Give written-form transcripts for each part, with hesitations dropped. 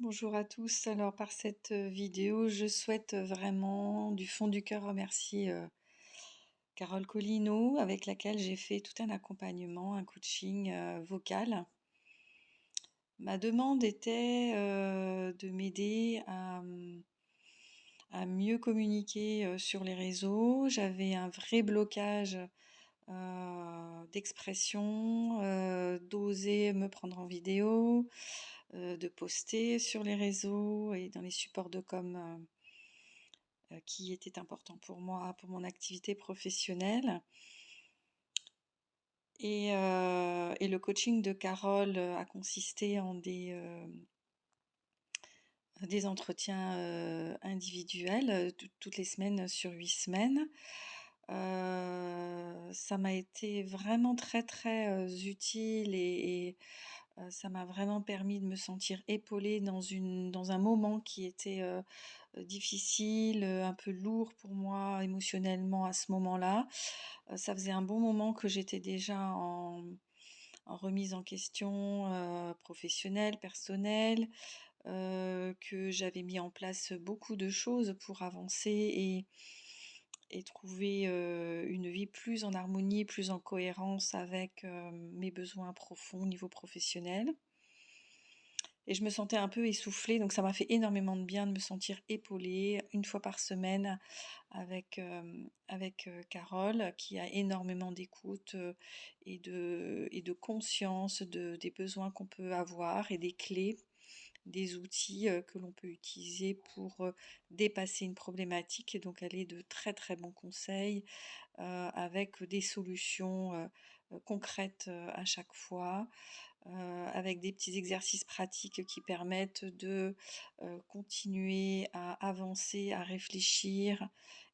Bonjour à tous. Alors par cette vidéo, je souhaite vraiment du fond du cœur remercier Carole Collineau avec laquelle j'ai fait tout un accompagnement, un coaching vocal. Ma demande était de m'aider à mieux communiquer sur les réseaux. J'avais un vrai blocage d'expression, d'oser me prendre en vidéo, de poster sur les réseaux et dans les supports de com qui étaient importants pour moi, pour mon activité professionnelle. Et le coaching de Carole a consisté en des entretiens individuels toutes les semaines sur 8 semaines. Ça m'a été vraiment très très utile et ça m'a vraiment permis de me sentir épaulée dans un moment qui était difficile, un peu lourd pour moi émotionnellement à ce moment-là. Ça faisait un bon moment que j'étais déjà en remise en question professionnelle, personnelle, que j'avais mis en place beaucoup de choses pour avancer et trouver une vie plus en harmonie, plus en cohérence avec mes besoins profonds au niveau professionnel. Et je me sentais un peu essoufflée, donc ça m'a fait énormément de bien de me sentir épaulée une fois par semaine avec Carole, qui a énormément d'écoute et de conscience des besoins qu'on peut avoir et des clés, des outils que l'on peut utiliser pour dépasser une problématique. Et donc elle est de très très bons conseils avec des solutions concrètes à chaque fois, avec des petits exercices pratiques qui permettent de continuer à avancer, à réfléchir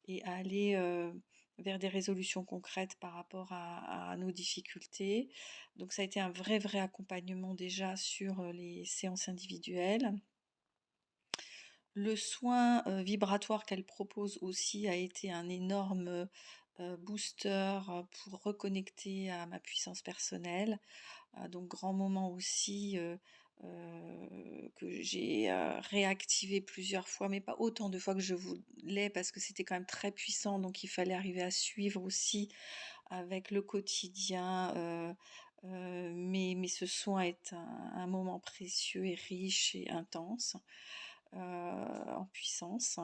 et à aller vers des résolutions concrètes par rapport à nos difficultés. Donc ça a été un vrai, vrai accompagnement déjà sur les séances individuelles. Le soin vibratoire qu'elle propose aussi a été un énorme booster pour reconnecter à ma puissance personnelle. Donc grand moment aussi que j'ai réactivé plusieurs fois, mais pas autant de fois que je voulais parce que c'était quand même très puissant, donc il fallait arriver à suivre aussi avec le quotidien. Mais ce soin est un moment précieux et riche et intense en puissance.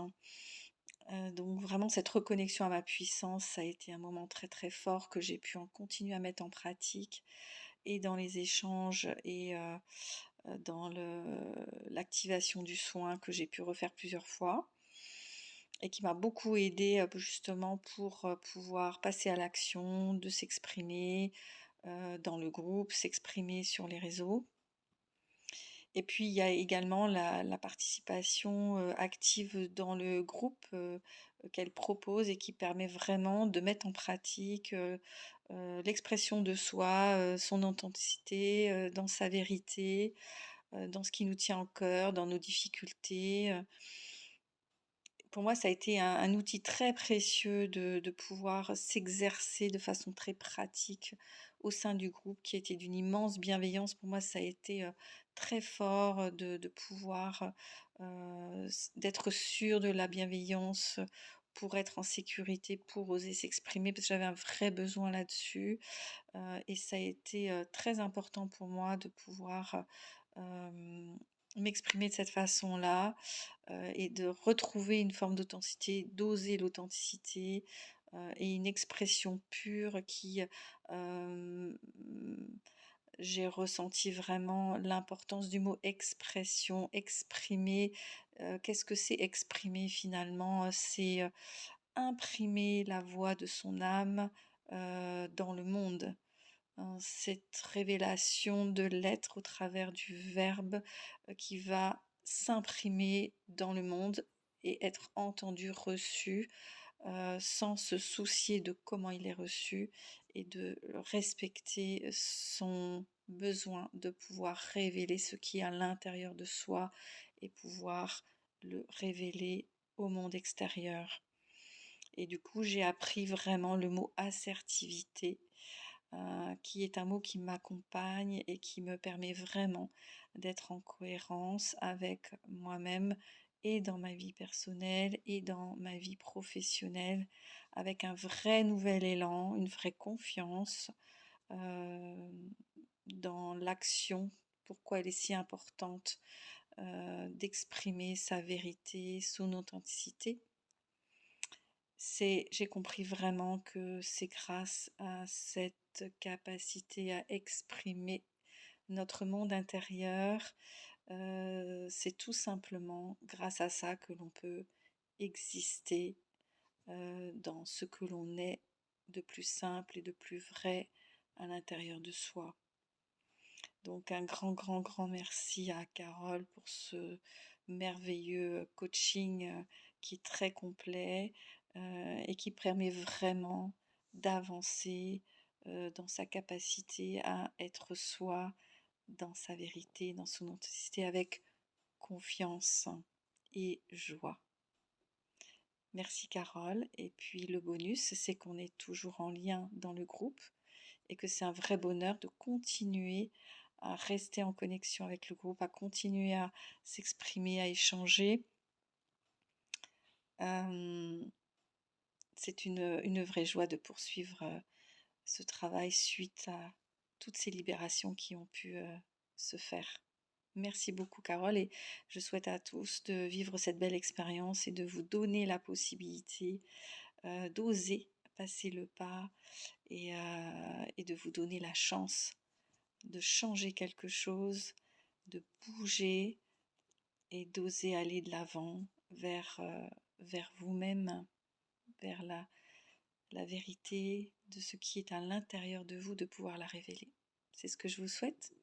Donc vraiment cette reconnexion à ma puissance, ça a été un moment très très fort que j'ai pu en continuer à mettre en pratique et dans les échanges et dans l'activation du soin que j'ai pu refaire plusieurs fois et qui m'a beaucoup aidée justement pour pouvoir passer à l'action, de s'exprimer dans le groupe, s'exprimer sur les réseaux. Et puis, il y a également la participation active dans le groupe qu'elle propose et qui permet vraiment de mettre en pratique l'expression de soi, son authenticité, dans sa vérité, dans ce qui nous tient au cœur, dans nos difficultés. Pour moi, ça a été un outil très précieux de pouvoir s'exercer de façon très pratique au sein du groupe qui était d'une immense bienveillance. Pour moi, ça a été très fort de pouvoir, d'être sûr de la bienveillance pour être en sécurité, pour oser s'exprimer, parce que j'avais un vrai besoin là-dessus. Et ça a été très important pour moi de pouvoir m'exprimer de cette façon-là et de retrouver une forme d'authenticité, d'oser l'authenticité et une expression pure qui, euh, j'ai ressenti vraiment l'importance du mot expression, exprimer. Qu'est-ce que c'est exprimer finalement? C'est imprimer la voix de son âme dans le monde, hein, cette révélation de l'être au travers du verbe qui va s'imprimer dans le monde et être entendu, reçu, sans se soucier de comment il est reçu et de respecter son besoin de pouvoir révéler ce qui est à l'intérieur de soi et pouvoir le révéler au monde extérieur. Et du coup, j'ai appris vraiment le mot assertivité qui est un mot qui m'accompagne et qui me permet vraiment d'être en cohérence avec moi-même et dans ma vie personnelle et dans ma vie professionnelle, avec un vrai nouvel élan, une vraie confiance euh, dans l'action, pourquoi elle est si importante d'exprimer sa vérité, son authenticité. J'ai compris vraiment que c'est grâce à cette capacité à exprimer notre monde intérieur, c'est tout simplement grâce à ça que l'on peut exister dans ce que l'on est de plus simple et de plus vrai à l'intérieur de soi. Donc un grand, grand, grand merci à Carole pour ce merveilleux coaching qui est très complet et qui permet vraiment d'avancer dans sa capacité à être soi, dans sa vérité, dans son authenticité avec confiance et joie. Merci Carole. Et puis le bonus, c'est qu'on est toujours en lien dans le groupe et que c'est un vrai bonheur de continuer à rester en connexion avec le groupe, à continuer à s'exprimer, à échanger. C'est une vraie joie de poursuivre ce travail suite à toutes ces libérations qui ont pu se faire. Merci beaucoup Carole et je souhaite à tous de vivre cette belle expérience et de vous donner la possibilité d'oser passer le pas et de vous donner la chance de changer quelque chose, de bouger et d'oser aller de l'avant vers vous-même, vers la vérité de ce qui est à l'intérieur de vous, de pouvoir la révéler. C'est ce que je vous souhaite.